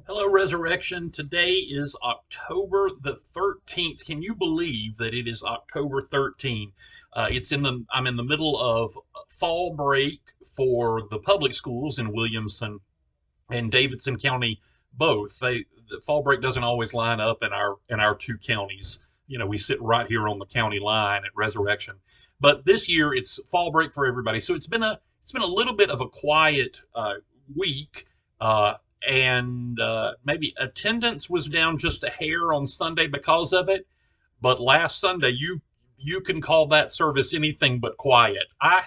Hello, Resurrection. Today is October the 13th. Can you believe that it is October 13th? I'm in the middle of fall break for the public schools in Williamson and Davidson County both. The fall break doesn't always line up in our two counties. We sit right here on the county line at Resurrection. But this year it's fall break for everybody. So it's been a little bit of a quiet week. Uh, and maybe attendance was down just a hair on Sunday because of it. But last Sunday, you can call that service anything but quiet. I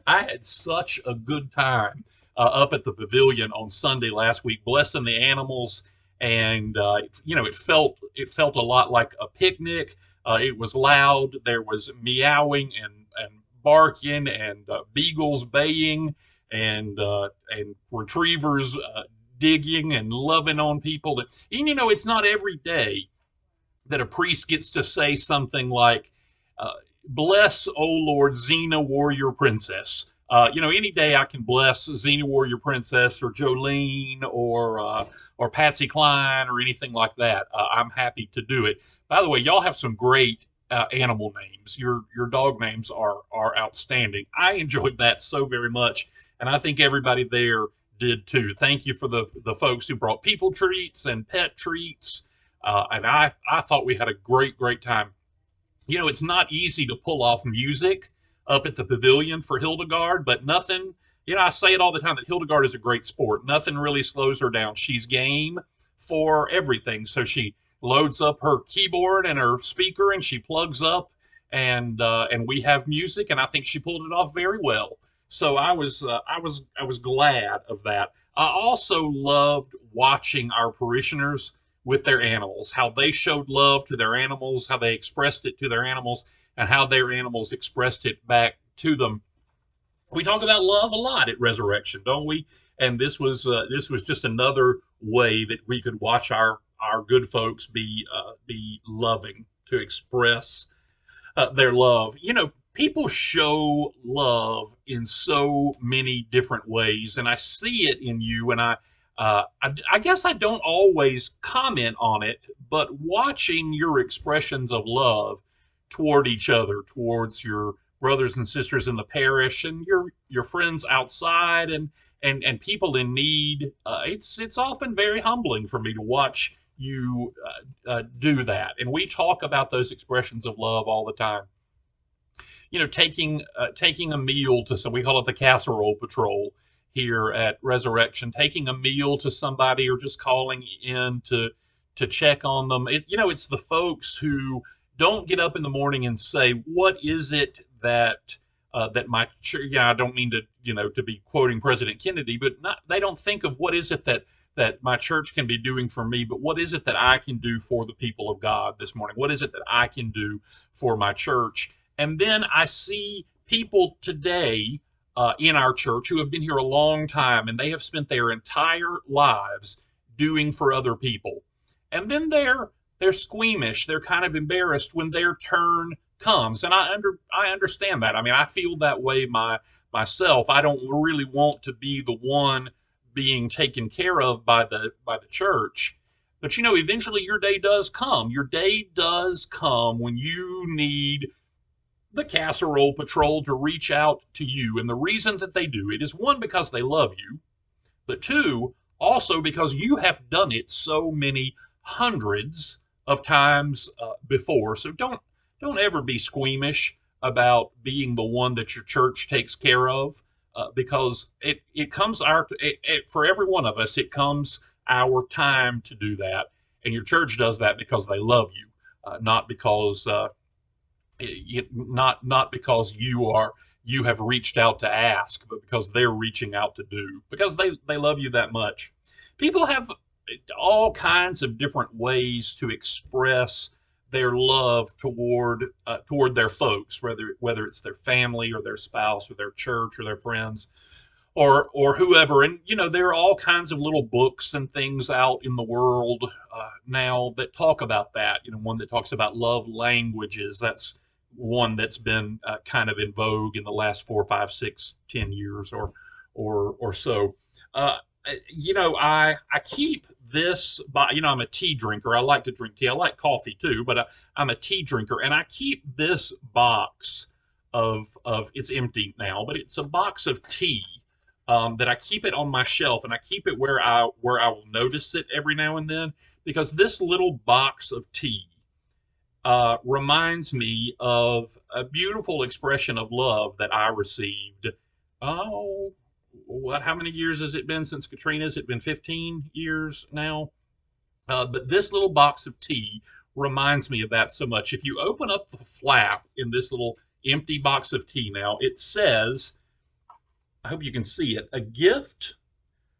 had such a good time up at the pavilion on Sunday last week, blessing the animals, and it felt a lot like a picnic. It was loud. There was meowing and barking and beagles baying and retrievers digging and loving on people. And it's not every day that a priest gets to say something like, "Bless, O Lord, Xena Warrior Princess." Any day I can bless Xena Warrior Princess or Jolene or Patsy Cline or anything like that. I'm happy to do it. By the way, y'all have some great animal names. Your dog names are outstanding. I enjoyed that so very much, and I think everybody there did too. Thank you for the folks who brought people treats and pet treats, and I thought we had a great time. It's not easy to pull off music up at the pavilion for Hildegard, but nothing, I say it all the time that Hildegard is a great sport. Nothing really slows her down. She's game for everything. So she loads up her keyboard and her speaker and she plugs up and we have music, and I think she pulled it off very well. So I was glad of that. I also loved watching our parishioners with their animals, how they showed love to their animals, how they expressed it to their animals, and how their animals expressed it back to them. We talk about love a lot at Resurrection, don't we? And this was just another way that we could watch our good folks be loving, to express their love. People show love in so many different ways, and I see it in you. And I guess I don't always comment on it, but watching your expressions of love toward each other, towards your brothers and sisters in the parish, and your friends outside, and people in need, it's often very humbling for me to watch you do that. And we talk about those expressions of love all the time. Taking a meal to some, we call it the Casserole Patrol here at Resurrection, taking a meal to somebody or just calling in to check on them. It's the folks who don't get up in the morning and say, "What is it that my church?" I don't mean to be quoting President Kennedy, but they don't think of what is it that my church can be doing for me, but what is it that I can do for the people of God this morning? What is it that I can do for my church? And then I see people today in our church who have been here a long time, and they have spent their entire lives doing for other people. And then they're squeamish, they're kind of embarrassed when their turn comes. And I understand that. I mean, I feel that way myself. I don't really want to be the one being taken care of by the church. But eventually your day does come. Your day does come when you need the Casserole Patrol to reach out to you. And the reason that they do it is, one, because they love you, but two, also because you have done it so many hundreds of times before. So don't ever be squeamish about being the one that your church takes care of, because it comes for every one of us. It comes our time to do that, and your church does that because they love you, not because not because you have reached out to ask, but because they're reaching out to do, because they love you that much. People have all kinds of different ways to express their love toward their folks, whether it's their family or their spouse or their church or their friends or whoever. And there are all kinds of little books and things out in the world now that talk about that. One that talks about love languages. That's one that's been kind of in vogue in the last 4, 5, 6, 10 years or so. I keep this, I'm a tea drinker. I like to drink tea. I like coffee too, but I'm a tea drinker, and I keep this box of it's empty now, but it's a box of tea that I keep it on my shelf, and I keep it where I will notice it every now and then, because this little box of tea reminds me of a beautiful expression of love that I received. Oh, how many years has it been since Katrina? Has it been 15 years now? But this little box of tea reminds me of that so much. If you open up the flap in this little empty box of tea now, it says, I hope you can see it, a gift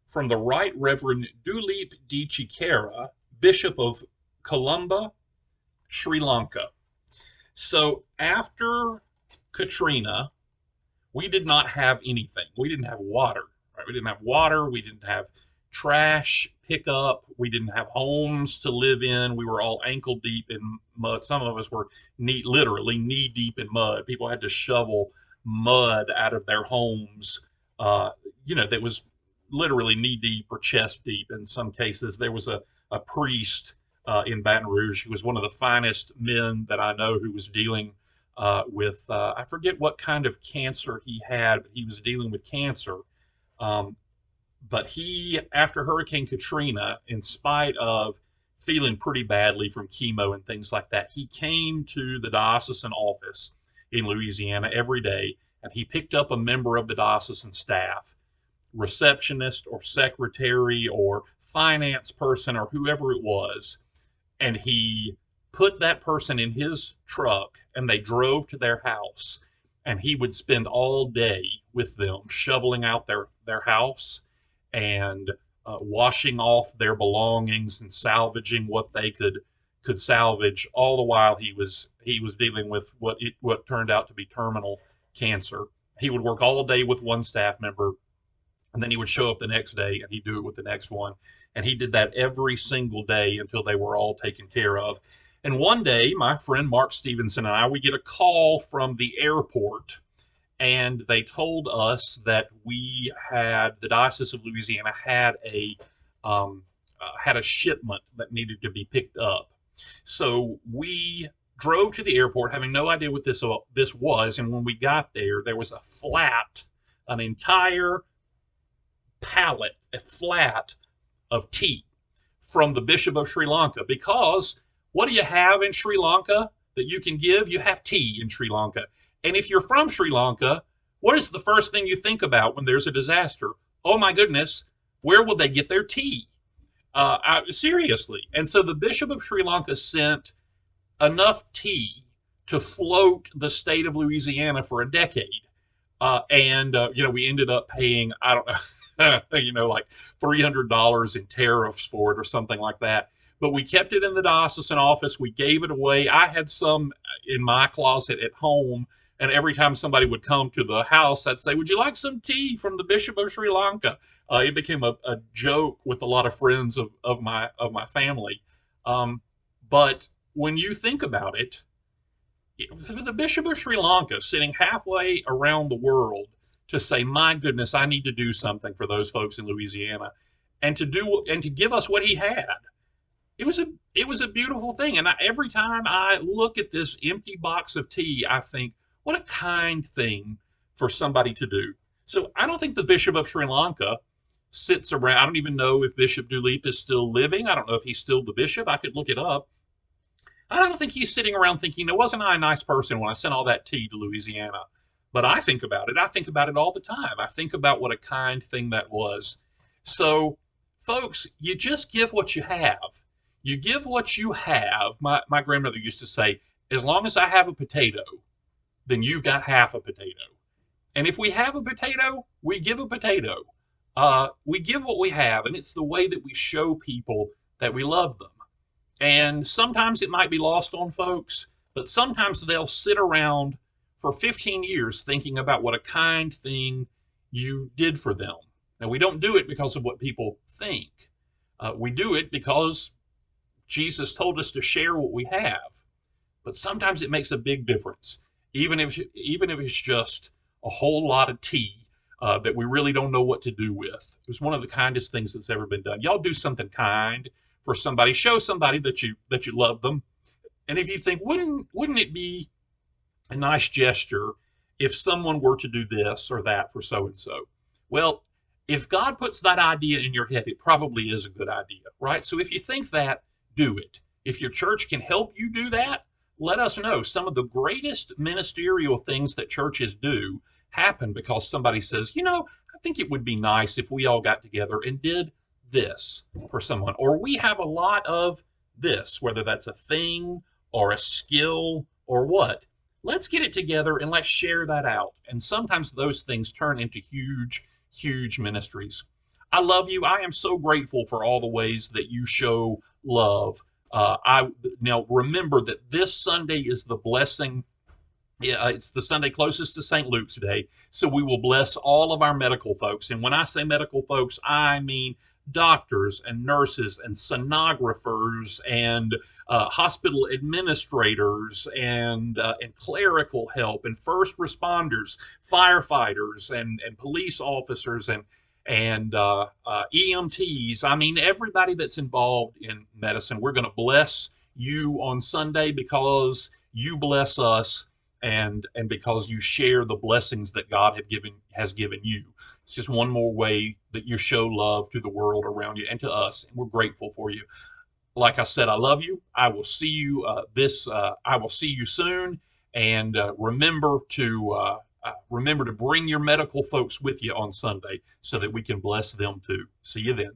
from the Right Reverend Duleep D. Chikera, Bishop of Columba, Sri Lanka. So after Katrina, we did not have anything. We didn't have water, right? We didn't have water. We didn't have trash pickup. We didn't have homes to live in. We were all ankle deep in mud. Some of us were literally knee deep in mud. People had to shovel mud out of their homes. That was literally knee deep or chest deep in some cases. There was a priest in Baton Rouge who was one of the finest men that I know, who was dealing with, I forget what kind of cancer he had, but he was dealing with cancer. But he, after Hurricane Katrina, in spite of feeling pretty badly from chemo and things like that, he came to the diocesan office in Louisiana every day, and he picked up a member of the diocesan staff, receptionist or secretary or finance person or whoever it was, and he put that person in his truck, and they drove to their house, and he would spend all day with them, shoveling out their house and washing off their belongings and salvaging what they could salvage, all the while he was dealing with what turned out to be terminal cancer. He would work all day with one staff member, and then he would show up the next day and he'd do it with the next one. And he did that every single day until they were all taken care of. And one day, my friend Mark Stevenson and I, we get a call from the airport, and they told us that the Diocese of Louisiana had a shipment that needed to be picked up. So we drove to the airport, having no idea what this was. And when we got there, there was an entire pallet, a flat of tea from the Bishop of Sri Lanka. Because what do you have in Sri Lanka that you can give? You have tea in Sri Lanka. And if you're from Sri Lanka, what is the first thing you think about when there's a disaster? Oh my goodness, where will they get their tea? Seriously. And so the Bishop of Sri Lanka sent enough tea to float the state of Louisiana for a decade. We ended up paying, I don't know, like $300 in tariffs for it or something like that. But we kept it in the diocesan office. We gave it away. I had some in my closet at home, and every time somebody would come to the house, I'd say, "Would you like some tea from the Bishop of Sri Lanka?" It became a joke with a lot of friends of my family. But when you think about it, for the Bishop of Sri Lanka sitting halfway around the world to say, "My goodness, I need to do something for those folks in Louisiana," and to give us what he had. It was a beautiful thing. And every time I look at this empty box of tea, I think, what a kind thing for somebody to do. So I don't think the Bishop of Sri Lanka sits around. I don't even know if Bishop Duleep is still living. I don't know if he's still the bishop. I could look it up. I don't think he's sitting around thinking, wasn't I a nice person when I sent all that tea to Louisiana? But I think about it. I think about it all the time. I think about what a kind thing that was. So, folks, you just give what you have. You give what you have. My grandmother used to say, as long as I have a potato, then you've got half a potato. And if we have a potato, we give a potato. We give what we have, and it's the way that we show people that we love them. And sometimes it might be lost on folks, but sometimes they'll sit around for 15 years thinking about what a kind thing you did for them. Now, we don't do it because of what people think. We do it because Jesus told us to share what we have. But sometimes it makes a big difference, even if it's just a whole lot of tea that we really don't know what to do with. It was one of the kindest things that's ever been done. Y'all do something kind for somebody. Show somebody that you love them. And if you think, wouldn't it be a nice gesture if someone were to do this or that for so and so? Well, if God puts that idea in your head, it probably is a good idea, right? So if you think that, do it. If your church can help you do that, let us know. Some of the greatest ministerial things that churches do happen because somebody says, I think it would be nice if we all got together and did this for someone. Or we have a lot of this, whether that's a thing or a skill or what. Let's get it together and let's share that out. And sometimes those things turn into huge, huge ministries. I love you. I am so grateful for all the ways that you show love. I now remember that this Sunday is the blessing. Yeah, it's the Sunday closest to St. Luke's Day, so we will bless all of our medical folks. And when I say medical folks, I mean doctors and nurses and sonographers and hospital administrators and clerical help and first responders, firefighters and police officers and EMTs. I mean, everybody that's involved in medicine. We're going to bless you on Sunday because you bless us and because you share the blessings that God has given you. It's just one more way that you show love to the world around you and to us, and we're grateful for you. Like I said, I love you. I will see you I will see you soon, and remember to bring your medical folks with you on Sunday so that we can bless them too. See you then.